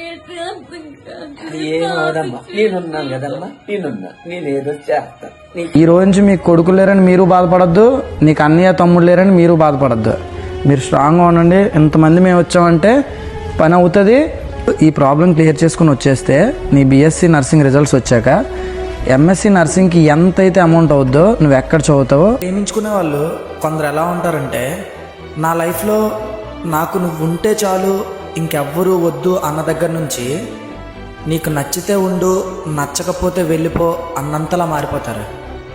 ఏంటి అర్థం కాదు. ఏమవదమ్మా, నేనున్నాను కదమ్మా, నేను ఏదో చేస్తా. ఈ రోజు నుంచి మీకు కొడుకు లేరని మీరు బాధపడద్దు, నీకు అన్నయ్య తమ్ముడు లేరని మీరు బాధపడద్దు. మీరు స్ట్రాంగ్గా ఉండండి. ఇంతమంది మేము వచ్చామంటే పని అవుతుంది. ఈ ప్రాబ్లం క్లియర్ చేసుకుని వచ్చేస్తే నీ బీఎస్సీ నర్సింగ్ రిజల్ట్స్ వచ్చాక ఎంఎస్సీ నర్సింగ్కి ఎంతైతే అమౌంట్ అవుద్దో నువ్వు ఎక్కడ చదువుతావో. ప్రేమించుకునే వాళ్ళు కొందరు ఎలా ఉంటారంటే, నా లైఫ్లో నాకు నువ్వు ఉంటే చాలు ఇంకెవ్వరూ వద్దు అన్న దగ్గర నుంచి నీకు నచ్చితే ఉండు, నచ్చకపోతే వెళ్ళిపో అన్నంతలా మారిపోతారు.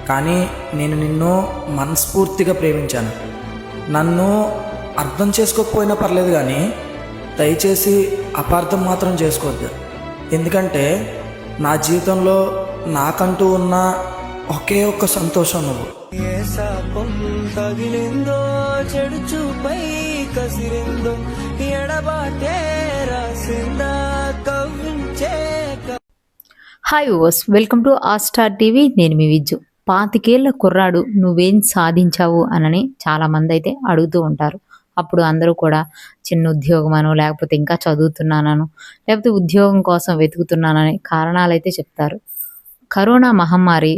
కానీ నేను నిన్ను మనస్ఫూర్తిగా ప్రేమించాను. నన్ను అర్థం చేసుకోకపోయినా పర్లేదు, కానీ దయచేసి అపార్థం మాత్రం చేసుకోవద్దు. ఎందుకంటే నా జీవితంలో నాకంటూ ఉన్న ఒకే ఒక్క సంతోషం నువ్వు. ఏ శాపం తగిలిందో, చెడు చూపై కసిరిందో, ఎడబాటే రాసిందా కవ్వించే. హాయ్ ఓస్, వెల్కమ్ టు ఆ స్టార్ టీవీ. నేను మీ విజ్జు. 25 ఏళ్ల కుర్రాడు నువ్వేం సాధించావు అనని చాలామంది అయితే అడుగుతూ ఉంటారు. అప్పుడు అందరూ కూడా చిన్న ఉద్యోగమనో, లేకపోతే ఇంకా చదువుతున్నానను, లేకపోతే ఉద్యోగం కోసం వెతుకుతున్నానని కారణాలు అయితే చెప్తారు. కరోనా మహమ్మారి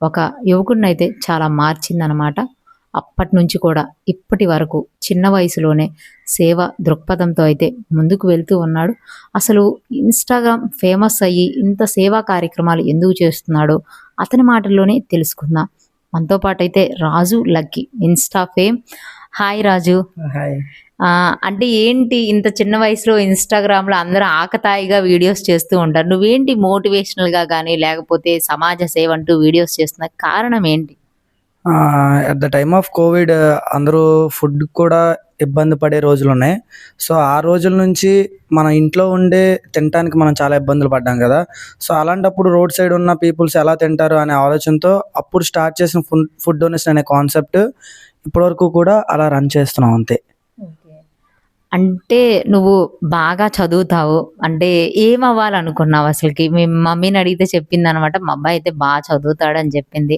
ఒక యువకుడిని అయితే చాలా మార్చిందనమాట. అప్పటి నుంచి కూడా ఇప్పటి వరకు చిన్న వయసులోనే సేవ దృక్పథంతో అయితే ముందుకు వెళ్తూ ఉన్నాడు. అసలు ఇన్స్టాగ్రామ్ ఫేమస్ అయ్యి ఇంత సేవా కార్యక్రమాలు ఎందుకు చేస్తున్నాడో అతని మాటల్లోనే తెలుసుకుందాం. మనతో పాటు అయితే రాజు లక్కీ, ఇన్స్టా ఫేమ్. హాయ్ రాజు. హాయ్. అంటే ఏంటి ఇంత చిన్న వయసులో ఇన్స్టాగ్రామ్లో అందరూ ఆకతాయిగా వీడియోస్ చేస్తూ ఉంటారు, నువ్వేంటి మోటివేషనల్గా కానీ లేకపోతే సమాజ సేవ అంటూ వీడియోస్ చేస్తున్న కారణం ఏంటి? At the time of Covid అందరూ ఫుడ్ కూడా ఇబ్బంది పడే రోజులు ఉన్నాయి. సో ఆ రోజుల నుంచి మన ఇంట్లో ఉండే తినడానికి మనం చాలా ఇబ్బందులు పడ్డాం కదా. సో అలాంటప్పుడు రోడ్ సైడ్ ఉన్న పీపుల్స్ ఎలా తింటారు అనే ఆలోచనతో అప్పుడు స్టార్ట్ చేసిన ఫుడ్ డొనేషన్ అనే కాన్సెప్ట్ ఇప్పటివరకు కూడా అలా రన్ చేస్తున్నాం అంతే. అంటే నువ్వు బాగా చదువుతావు, అంటే ఏమవ్వాలనుకున్నావు అసలుకి? మీ మమ్మీని అడిగితే చెప్పింది అనమాట, మా అబ్బాయి అయితే బాగా చదువుతాడని చెప్పింది.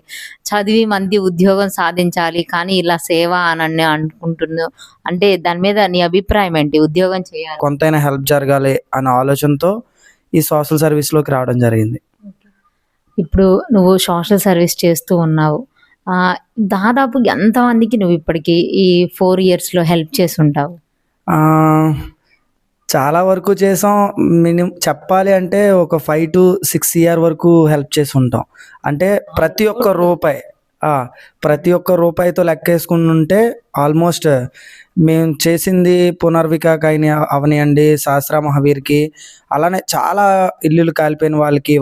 చదివి మంది ఉద్యోగం సాధించాలి, కానీ ఇలా సేవ అని అనుకుంటున్నావు అంటే దాని మీద నీ అభిప్రాయం ఏంటి? ఉద్యోగం చేయాలి, కొంతైనా హెల్ప్ జరగాలి అనే ఆలోచనతో ఈ సోషల్ సర్వీస్లోకి రావడం జరిగింది. ఇప్పుడు నువ్వు సోషల్ సర్వీస్ చేస్తూ ఉన్నావు. దాదాపు ఎంతమందికి నువ్వు ఇప్పటికి ఈ 4 yearsలో హెల్ప్ చేసి ఉంటావు? చాలా వరకు చేసాం. మినిమం చెప్పాలి అంటే ఒక 5 to 6 years వరకు హెల్ప్ చేసి ఉంటాం. అంటే ప్రతి ఒక్క రూపాయితో లెక్కేసుకుంటుంటే ఆల్మోస్ట్ మేము చేసింది పునర్వికాక్ అవనియండి, సహస్ర మహావీర్కి, అలానే చాలా ఇల్లులు కాలిపోయిన వాళ్ళకి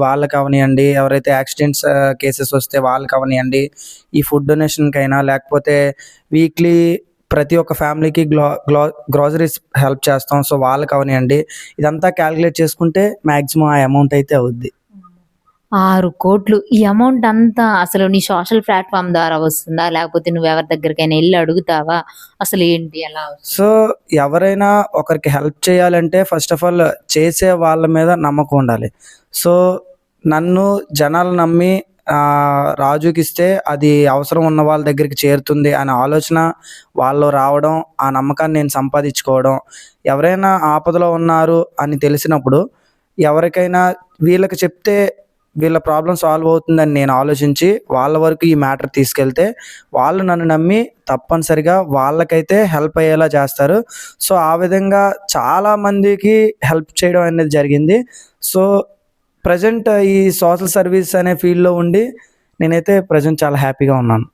అవనియండి, ఎవరైతే యాక్సిడెంట్స్ కేసెస్ వస్తే వాళ్ళకి అవనియండి, ఈ ఫుడ్ డొనేషన్కైనా లేకపోతే వీక్లీ ప్రతి ఒక్క ఫ్యామిలీకి గ్రాసరీస్ హెల్ప్ చేస్తాం. సో వాళ్ళకి అవనియండి, ఇదంతా క్యాలిక్యులేట్ చేసుకుంటే మ్యాక్సిమం ఆ అమౌంట్ అయితే అవుద్ది. 6 కోట్లు. ఈ అమౌంట్ అంతా అసలు నీ సోషల్ ప్లాట్ఫామ్ ద్వారా వస్తుందా, లేకపోతే నువ్వు ఎవరి దగ్గరికైనా వెళ్ళి అడుగుతావా? అసలు ఏంటి ఎలా? సో ఎవరైనా ఒకరికి హెల్ప్ చేయాలంటే ఫస్ట్ ఆఫ్ ఆల్ చేసే వాళ్ళ మీద నమ్మకం ఉండాలి. సో నన్ను జనాలు నమ్మి రాజుకి ఇస్తే అది అవసరం ఉన్న వాళ్ళ దగ్గరికి చేరుతుంది అనే ఆలోచన వాళ్ళు రావడం, ఆ నమ్మకాన్ని నేను సంపాదించుకోవడం, ఎవరైనా ఆపదలో ఉన్నారు అని తెలిసినప్పుడు ఎవరికైనా వీళ్ళకి చెప్తే వీళ్ళ ప్రాబ్లం సాల్వ్ అవుతుందని నేను ఆలోచించి వాళ్ళ వరకు ఈ మ్యాటర్ తీసుకెళ్తే వాళ్ళు నన్ను నమ్మి తప్పనిసరిగా వాళ్ళకైతే హెల్ప్ అయ్యేలా చేస్తారు. సో ఆ విధంగా చాలామందికి హెల్ప్ చేయడం అనేది జరిగింది. సో ప్రజెంట్ ఈ సోషల్ సర్వీస్ అనే ఫీల్డ్లో ఉండి నేనైతే ప్రజెంట్ చాలా హ్యాపీగా ఉన్నాను.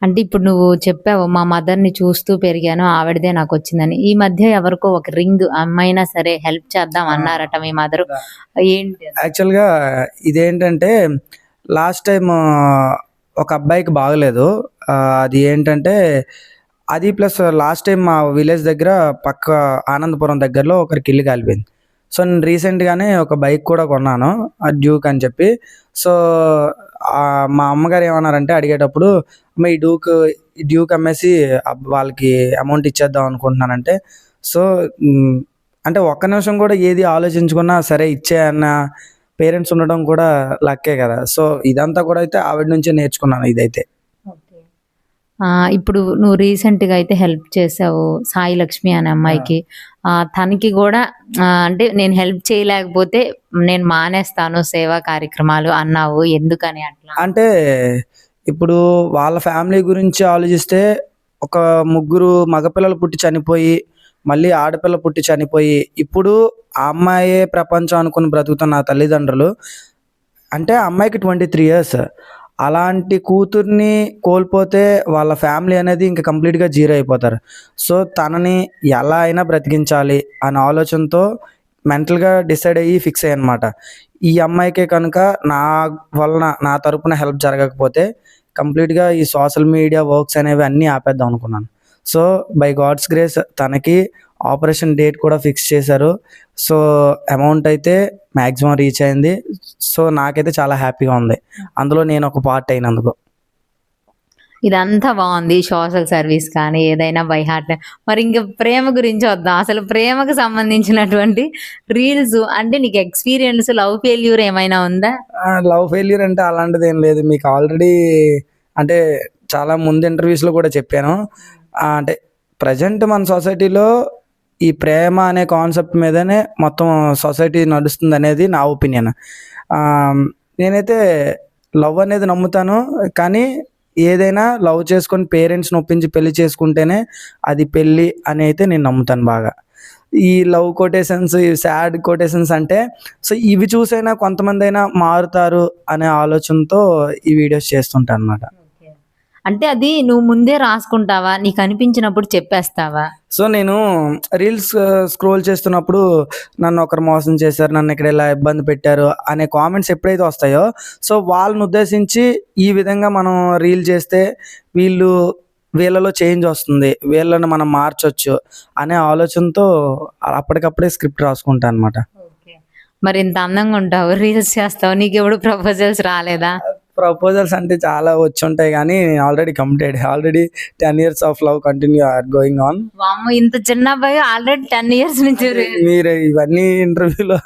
అంటే ఇప్పుడు నువ్వు చెప్పావు, మా మదర్ని చూస్తూ పెరిగాను, ఆవిడదే నాకు వచ్చిందని. ఈ మధ్య ఎవరికో ఒక రింగ్ అమ్మైనా సరే హెల్ప్ చేద్దాం అన్నారట మీ మదర్, ఏంటి? యాక్చువల్గా ఇదేంటంటే లాస్ట్ టైం ఒక అబ్బాయికి బాగలేదు. అది ఏంటంటే అది ప్లస్ లాస్ట్ టైం మా విలేజ్ దగ్గర పక్క ఆనందపురం దగ్గరలో ఒకరికి ఇల్లు కాలిపోయింది. సో నేను రీసెంట్గానే ఒక బైక్ కూడా కొన్నాను, డ్యూక్ అని చెప్పి. సో మా అమ్మగారు ఏమన్నారంటే అడిగేటప్పుడు, అమ్మ ఈ డ్యూక్ అమ్మేసి వాళ్ళకి అమౌంట్ ఇచ్చేద్దాం అనుకుంటున్నానంటే, సో అంటే ఒక్క నిమిషం కూడా ఏది ఆలోచించుకున్నా సరే ఇచ్చే అన్న పేరెంట్స్ ఉండడం కూడా లక్కే కదా. సో ఇదంతా కూడా అయితే ఆవిడ నుంచే నేర్చుకున్నాను ఇదైతే. ఇప్పుడు నువ్వు రీసెంట్గా అయితే హెల్ప్ చేసావు సాయి లక్ష్మి అనే అమ్మాయికి. తనకి కూడా అంటే నేను హెల్ప్ చేయలేకపోతే నేను మానేస్తాను సేవా కార్యక్రమాలు అన్నావు, ఎందుకని అట్లా? అంటే ఇప్పుడు వాళ్ళ ఫ్యామిలీ గురించి ఆలోచిస్తే ఒక ముగ్గురు మగపిల్లలు పుట్టి చనిపోయి మళ్ళీ ఆడపిల్ల పుట్టి చనిపోయి ఇప్పుడు ఆ అమ్మాయే ప్రపంచం అనుకుని బ్రతుకుతున్న నా తల్లిదండ్రులు, అంటే ఆ అమ్మాయికి 23 years, అలాంటి కూతుర్ని కోల్పోతే వాళ్ళ ఫ్యామిలీ అనేది ఇంకా కంప్లీట్గా జీరో అయిపోతారు. సో తనని ఎలా అయినా బ్రతికించాలి అనే ఆలోచనతో మెంటల్గా డిసైడ్ అయ్యి ఫిక్స్ అయ్యి అనమాట. ఈ అమ్మాయికే కనుక నా వలన నా తరపున హెల్ప్ జరగకపోతే కంప్లీట్గా ఈ సోషల్ మీడియా వర్క్స్ అనేవి అన్నీ ఆపేద్దాం అనుకున్నాను. సో బై గాడ్స్ గ్రేస్ తనకి ఆపరేషన్ డేట్ కూడా ఫిక్స్ చేశారు. సో అమౌంట్ అయితే మ్యాక్సిమం రీచ్ అయింది. సో నాకైతే చాలా హ్యాపీగా ఉంది అందులో నేను ఒక పార్ట్ అయినందుకు. ఇదంతా బాగుంది, సోషల్ సర్వీస్ కానీ ఏదైనా బై హార్ట్. మరి ఇంకా ప్రేమ గురించి వద్దాం. అసలు ప్రేమకు సంబంధించినటువంటి రీల్స్ అంటే నీకు ఎక్స్పీరియన్స్, లవ్ ఫెయిల్యూర్ ఏమైనా ఉందా? లవ్ ఫెయిల్యూర్ అంటే అలాంటిది ఏం లేదు. మీకు ఆల్రెడీ అంటే చాలా ముందు ఇంటర్వ్యూస్లో కూడా చెప్పాను. అంటే ప్రజెంట్ మన సొసైటీలో ఈ ప్రేమ అనే కాన్సెప్ట్ మీదనే మొత్తం సొసైటీ నడుస్తుంది అనేది నా ఒపీనియన్. నేనైతే లవ్ అనేది నమ్ముతాను, కానీ ఏదైనా లవ్ చేసుకొని పేరెంట్స్ని ఒప్పించి పెళ్లి చేసుకుంటేనే అది పెళ్ళి అని అయితే నేను నమ్ముతాను బాగా. ఈ లవ్ కొటేషన్స్, ఈ సాడ్ కొటేషన్స్ అంటే సో ఇవి చూసైనా కొంతమంది అయినా మారుతారు అనే ఆలోచనతో ఈ వీడియోస్ చేస్తుంటాను అనమాట. అంటే అది నువ్వు ముందే రాసుకుంటావా, నీకు అనిపించినప్పుడు చెప్పేస్తావా? సో నేను రీల్స్ స్క్రోల్ చేస్తున్నప్పుడు నన్ను ఒకరు మోసం చేశారు, నన్ను ఇక్కడ ఇలా ఇబ్బంది పెట్టారు అనే కామెంట్స్ ఎప్పుడైతే వస్తాయో సో వాళ్ళని ఉద్దేశించి ఈ విధంగా మనం రీల్ చేస్తే వీళ్ళలో చేంజ్ వస్తుంది, వీళ్ళని మనం మార్చొచ్చు అనే ఆలోచనతో అప్పటికప్పుడే స్క్రిప్ట్ రాసుకుంటాను అనమాట. మరి ఇంత అందంగా ఉంటావు, రీల్స్ చేస్తావు, నీకు ఎప్పుడు ప్రపోజల్స్ రాలేదా? ప్రపోజల్స్ అంటే చాలా వచ్చి ఉంటాయి, కానీ already completed. Already 10 years of love continue are going on. వామ్మో, ఇంత చిన్న అబ్బాయి ఆల్రెడీ 10 years నుంచి. మీరు ఇవన్నీ ఇంటర్వ్యూలో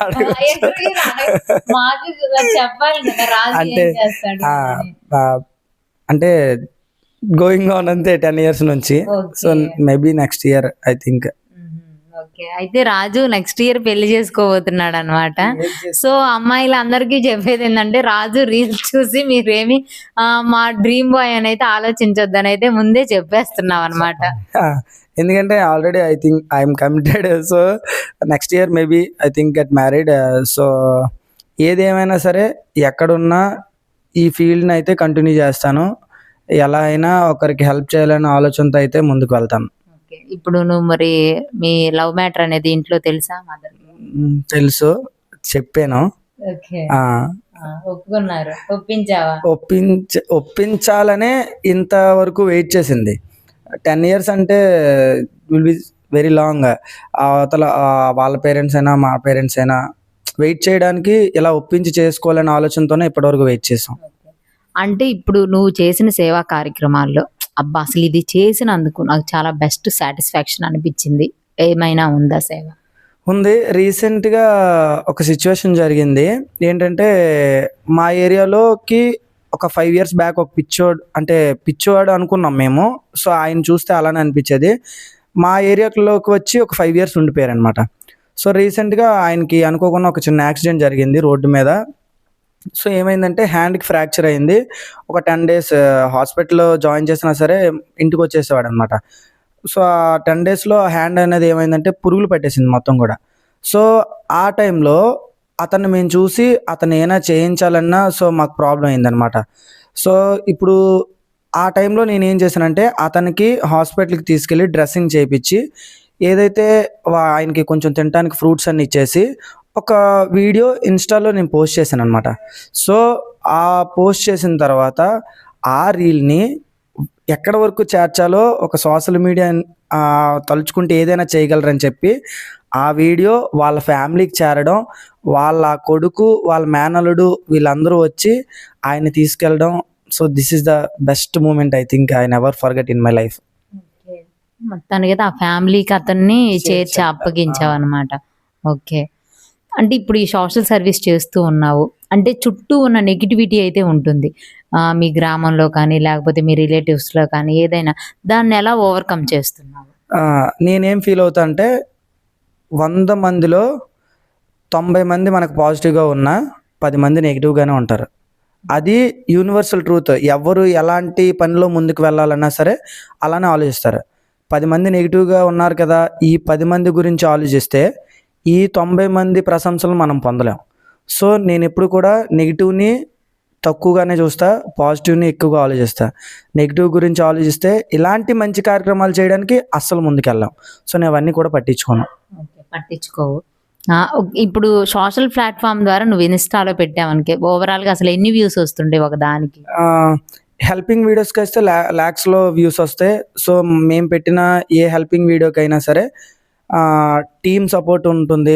చెప్పాలి కదా రాజు ఏం చేస్తాడు అంటే గోయింగ్ ఆన్ అంతే 10 years నుంచి. So maybe next year I think. Okay, అయితే రాజు నెక్స్ట్ ఇయర్ పెళ్లి చేసుకోబోతున్నాడు అనమాట. సో అమ్మాయిలు అందరికీ చెప్పేది ఏంటంటే రాజు రీల్స్ చూసి మీరేమి మా డ్రీమ్ బాయ్ అని అయితే ఆలోచించొద్దని అయితే ముందే చెప్పేస్తున్నావు అనమాట. ఎందుకంటే already I think I'm committed. So next year maybe I think get married. So ఏదేమైనా సరే ఎక్కడున్నా ఈ ఫీల్డ్ని అయితే కంటిన్యూ చేస్తాను. ఎలా అయినా ఒకరికి హెల్ప్ చేయాలనే ఆలోచనతో అయితే ముందుకు వెళ్తాను. ఇప్పుడు నువ్వు మరి మీ లవ్ మ్యాటర్ అనేది ఇంట్లో తెలుసా? తెలుసు, చెప్పాను. ఒప్పుకున్నారు? ఒప్పించావా? ఒప్పించాలనే ఇంతవరకు వెయిట్ చేసింది. 10 years అంటే విల్ బి వెరీ లాంగ్. అవతల వాళ్ళ పేరెంట్స్ అయినా మా పేరెంట్స్ అయినా వెయిట్ చేయడానికి ఇలా ఒప్పించి చేసుకోవాలనే ఆలోచనతోనే ఇప్పటివరకు వెయిట్ చేసాం. అంటే ఇప్పుడు నువ్వు చేసిన సేవా కార్యక్రమాల్లో అబ్బా అసలు ఇది చేసినందుకు నాకు చాలా బెస్ట్ సాటిస్ఫాక్షన్ అనిపించింది ఏమైనా ఉందా సేవ? ఉంది. రీసెంట్గా ఒక సిచ్యువేషన్ జరిగింది. ఏంటంటే మా ఏరియాలోకి ఒక 5 years బ్యాక్ ఒక పిచ్చోడు అనుకున్నాం మేము. సో ఆయన చూస్తే అలానే అనిపించేది. మా ఏరియాలోకి వచ్చి ఒక 5 years ఉండిపోయారు అనమాట. సో రీసెంట్గా ఆయనకి అనుకోకుండా ఒక చిన్న యాక్సిడెంట్ జరిగింది రోడ్డు మీద. సో ఏమైందంటే హ్యాండ్కి ఫ్రాక్చర్ అయింది. ఒక 10 days హాస్పిటల్లో జాయిన్ చేసినా సరే ఇంటికి వచ్చేసేవాడు అనమాట. సో ఆ 10 daysలో హ్యాండ్ అనేది ఏమైందంటే పురుగులు పట్టేసింది మొత్తం కూడా. సో ఆ టైంలో అతన్ని మేము చూసి అతను ఏమైనా చేయించాలన్నా సో మాకు ప్రాబ్లం అయిందనమాట. సో ఇప్పుడు ఆ టైంలో నేను ఏం చేశానంటే అతనికి హాస్పిటల్కి తీసుకెళ్ళి డ్రెస్సింగ్ చేయించి ఏదైతే ఆయనకి కొంచెం తినడానికి ఫ్రూట్స్ అన్ని ఇచ్చేసి ఒక వీడియో ఇన్స్టాలో నేను పోస్ట్ చేశాను అనమాట. సో ఆ పోస్ట్ చేసిన తర్వాత ఆ రీల్ని ఎక్కడ వరకు చేర్చాలో ఒక సోషల్ మీడియా తలుచుకుంటే ఏదైనా చేయగలరని చెప్పి ఆ వీడియో వాళ్ళ ఫ్యామిలీకి చేరడం, వాళ్ళ కొడుకు వాళ్ళ మేనలుడు వీళ్ళందరూ వచ్చి ఆయన్ని తీసుకెళ్ళడం. So this is the best moment I think I never forget in my life. మొత్తానికి ఆ ఫ్యామిలీకి అతన్ని చేర్చి అప్పగించావు అనమాట. ఓకే, అంటే ఇప్పుడు ఈ సోషల్ సర్వీస్ చేస్తూ ఉన్నావు అంటే చుట్టూ ఉన్న నెగిటివిటీ అయితే ఉంటుంది. మీ గ్రామంలో కానీ, లేకపోతే మీ రిలేటివ్స్‌లో కానీ ఏదైనా. దాన్ని ఎలా ఓవర్‌కమ్ చేస్తున్నావు? నేనేం ఫీల్ అవుతా అంటే 100 మందిలో 90 మంది మనకు పాజిటివ్‌గా ఉన్నా 10 మంది నెగిటివ్‌గానే ఉంటారు. అది యూనివర్సల్ ట్రూత్. ఎవరు ఎలాంటి పనిలో ముందుకు వెళ్ళాలన్నా సరే అలానే ఆలోచిస్తారు. 10 మంది నెగిటివ్‌గా ఉన్నారు కదా! ఈ 10 మంది గురించి ఆలోచిస్తే ఈ 90 మంది ప్రశంసలు మనం పొందలేం. సో, నేనెప్పుడు కూడా నెగిటివ్‌ని తక్కువగానే చూస్తా. పాజిటివ్‌ని ఎక్కువగా ఆలోచిస్తా. నెగిటివ్ గురించి ఆలోచిస్తే ఇలాంటి మంచి కార్యక్రమాలు చేయడానికి అస్సలు ముందుకెళ్ళం. సో, నేను అవన్నీ కూడా పట్టించుకోను. ఓకే. పట్టించుకోవు. ఇప్పుడు సోషల్ ప్లాట్‌ఫార్మ్ ద్వారా నువ్వు ఇన్‌స్టాలో పెట్టావనుకో ఓవరాల్‌గా అసలు ఎన్ని వ్యూస్ వస్తుంటాయి ఒక దానికి? హెల్పింగ్ వీడియోస్‌కైతే లాక్స్‌లో వ్యూస్ వస్తాయి. సో, మేము పెట్టిన ఏ హెల్పింగ్ వీడియోకైనా సరే టీమ్ సపోర్ట్ ఉంటుంది.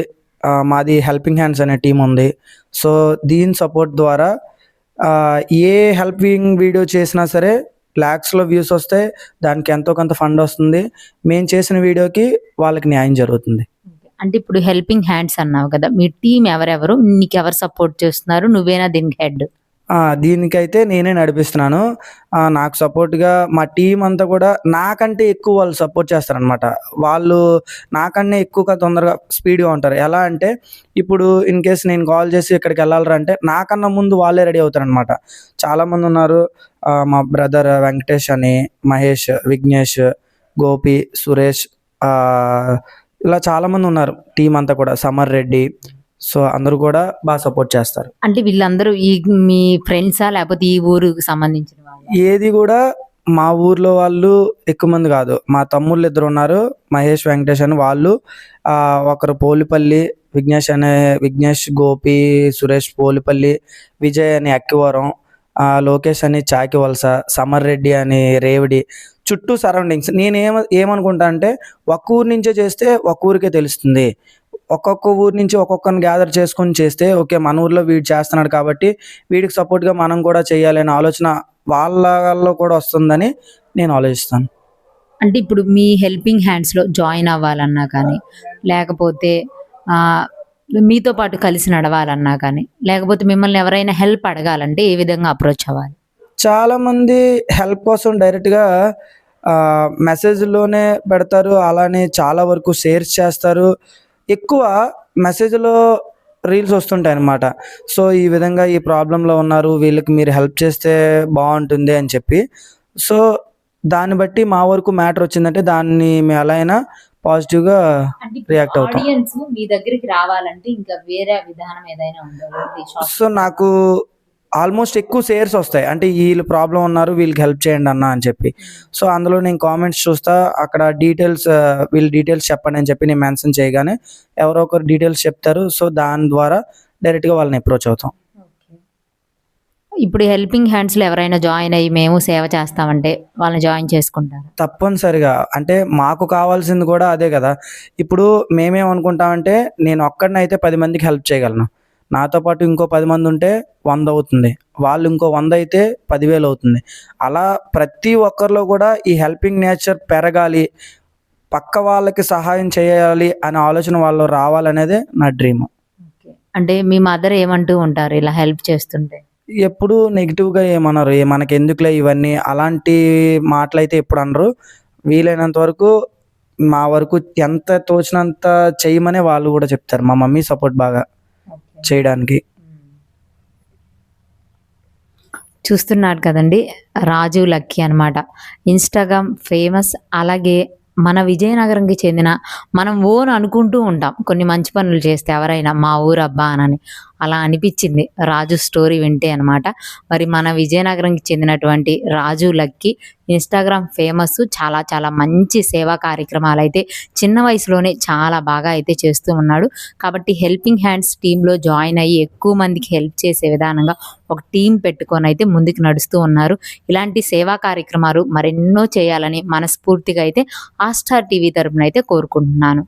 మాది హెల్పింగ్ హ్యాండ్స్ అనే టీమ్ ఉంది. సో, దీని సపోర్ట్ ద్వారా ఏ హెల్పింగ్ వీడియో చేసినా సరే లాక్స్‌లో వ్యూస్ వస్తాయి. దానికి ఎంతో కొంత ఫండ్ వస్తుంది. మేము చేసిన వీడియోకి వాళ్ళకి న్యాయం జరుగుతుంది. అంటే ఇప్పుడు హెల్పింగ్ హ్యాండ్స్ అన్నావు కదా! మీ టీమ్ ఎవరెవరు? నీకెవరు సపోర్ట్ చేస్తున్నారు? నువ్వేనా దీనికి హెడ్? దీనికైతే నేనే నడిపిస్తున్నాను. నాకు సపోర్ట్‌గా మా టీమ్ అంతా కూడా నాకంటే ఎక్కువ వాళ్ళు సపోర్ట్ చేస్తారనమాట. వాళ్ళు నాకన్నా ఎక్కువగా తొందరగా స్పీడ్‌గా ఉంటారు. ఎలా అంటే ఇప్పుడు ఇన్ కేస్ నేను కాల్ చేసి ఇక్కడికి వెళ్ళాలిరా అంటే నాకన్నా ముందు వాళ్ళే రెడీ అవుతారనమాట. చాలామంది ఉన్నారు. మా బ్రదర్ వెంకటేష్ అని, మహేష్, విఘ్నేష్, గోపి, సురేష్, ఇలా చాలామంది ఉన్నారు టీమ్ అంతా కూడా. సమర్ రెడ్డి. సో, అందరూ కూడా బాగా సపోర్ట్ చేస్తారు. అంటే వీళ్ళందరూ మీ ఫ్రెండ్సా? లేకపోతే ఈ ఊరుకి సంబంధించిన వాళ్ళా? ఏది కూడా మా ఊర్లో వాళ్ళు ఎక్కువ మంది కాదు. మా తమ్ముళ్ళు ఇద్దరు ఉన్నారు. మహేష్, వెంకటేష్ అని వాళ్ళు. ఒకరు పోలిపల్లి, విఘ్నేష్, గోపి, సురేష్ పోలిపల్లి, విజయ్ అని అక్కివరం, లోకేష్ అని చాకివలస, సమర్ రెడ్డి అని రేవడి. చుట్టూ సరౌండింగ్స్. ఏమనుకుంటా అంటే ఒక్క ఊరు నుంచే చేస్తే ఒక్క ఊరికే తెలుస్తుంది. ఒక్కొక్క ఊరు నుంచి ఒక్కొక్కరిని గ్యాదర్ చేసుకొని చేస్తే ఓకే మన ఊర్లో వీడు చేస్తున్నాడు కాబట్టి వీడికి సపోర్ట్గా మనం కూడా చేయాలి అనే ఆలోచన వాళ్ళలో కూడా వస్తుందని నేను ఆలోచిస్తాను. అంటే ఇప్పుడు మీ హెల్పింగ్ హ్యాండ్స్‌లో జాయిన్ అవ్వాలన్నా కానీ, లేకపోతే మీతో పాటు కలిసి నడవాలన్నా కానీ, లేకపోతే మిమ్మల్ని ఎవరైనా హెల్ప్ అడగాలంటే ఏ విధంగా అప్రోచ్ అవ్వాలి? చాలామంది హెల్ప్ కోసం డైరెక్ట్గా మెసేజ్లోనే పెడతారు. అలానే చాలా వరకు షేర్స్ చేస్తారు. ఎక్కువ మెసేజ్లో రీల్స్ వస్తుంటాయి అన్నమాట. సో, ఈ విధంగా ఈ ప్రాబ్లంలో ఉన్నారు, వీళ్ళకి మీరు హెల్ప్ చేస్తే బాగుంటుంది అని చెప్పి. సో, దాన్ని బట్టి మా వరకు మ్యాటర్ వచ్చిందంటే దాన్ని మేము ఎలా అయినా పాజిటివ్గా రియాక్ట్ అవుతాం. ఆడియన్స్ మీ దగ్గరికి రావాలంటే ఇంకా వేరే విధానం ఏదైనా ఉందా? సో, నాకు ఆల్మోస్ట్ ఎక్కువ షేర్స్ వస్తాయి. అంటే వీళ్ళు ప్రాబ్లం ఉన్నారు, వీళ్ళకి హెల్ప్ చేయండి అన్న అని చెప్పి. సో, అందులో నేను కామెంట్స్ చూస్తా. అక్కడ వీళ్ళ డీటెయిల్స్ చెప్పండి అని చెప్పి నేను మెన్షన్ చేయగానే ఎవరో ఒకరు డీటెయిల్స్ చెప్తారు. సో, దాని ద్వారా డైరెక్ట్గా వాళ్ళని అప్రోచ్ అవుతాం. ఇప్పుడు హెల్పింగ్ హ్యాండ్స్‌లో ఎవరైనా జాయిన్ అయ్యి మేము సేవ చేస్తామంటే వాళ్ళని జాయిన్ చేసుకుంటారు? తప్పనిసరిగా. అంటే మాకు కావాల్సింది కూడా అదే కదా. ఇప్పుడు మేమేమనుకుంటామంటే నేను ఒక్కడినైతే 10 మందికి హెల్ప్ చేయగలను. నాతో పాటు ఇంకో 10 మంది ఉంటే 100 అవుతుంది. వాళ్ళు ఇంకో 100 అయితే 10,000 అవుతుంది. అలా ప్రతి ఒక్కరిలో కూడా ఈ హెల్పింగ్ నేచర్ పెరగాలి, పక్క వాళ్ళకి సహాయం చేయాలి అనే ఆలోచన వాళ్ళు రావాలనేదే నా డ్రీమ్. అంటే మీ మదర్ ఏమంటూ ఉంటారు ఇలా హెల్ప్ చేస్తుంటే? ఎప్పుడు నెగిటివ్గా ఏమనరు. మనకి ఎందుకులే ఇవన్నీ అలాంటి మాటలైతే ఎప్పుడు అనరు. వీలైనంత వరకు మా వరకు ఎంత తోచినంత చేయమనే వాళ్ళు కూడా చెప్తారు. మా మమ్మీ సపోర్ట్ బాగా చేయడానికి. చూస్తున్నారు కదండి, రాజు లక్కీ అనమాట. Instagram famous. అలాగే మన విజయనగరంకి చెందిన మనం ఓన్ అనుకుంటూ ఉంటాం కొన్ని మంచి పనులు చేస్తే ఎవరైనా మా ఊరు అబ్బా అని. అలా అనిపించింది రాజు స్టోరీ వింటే అనమాట. మరి మన విజయనగరంకి చెందినటువంటి రాజు లక్కీ ఇన్స్టాగ్రామ్ ఫేమస్. చాలా చాలా మంచి సేవా కార్యక్రమాలు అయితే చిన్న వయసులోనే చాలా బాగా అయితే చేస్తూ ఉన్నాడు. కాబట్టి హెల్పింగ్ హ్యాండ్స్ టీంలో జాయిన్ అయ్యి ఎక్కువ మందికి హెల్ప్ చేసే విధానంగా ఒక టీం పెట్టుకొని అయితే ముందుకు నడుస్తూ ఉన్నారు. ఇలాంటి సేవా కార్యక్రమాలు మరెన్నో చేయాలని మనస్ఫూర్తిగా అయితే ఆస్టార్ టీవీ తరపున అయితే కోరుకుంటున్నాను.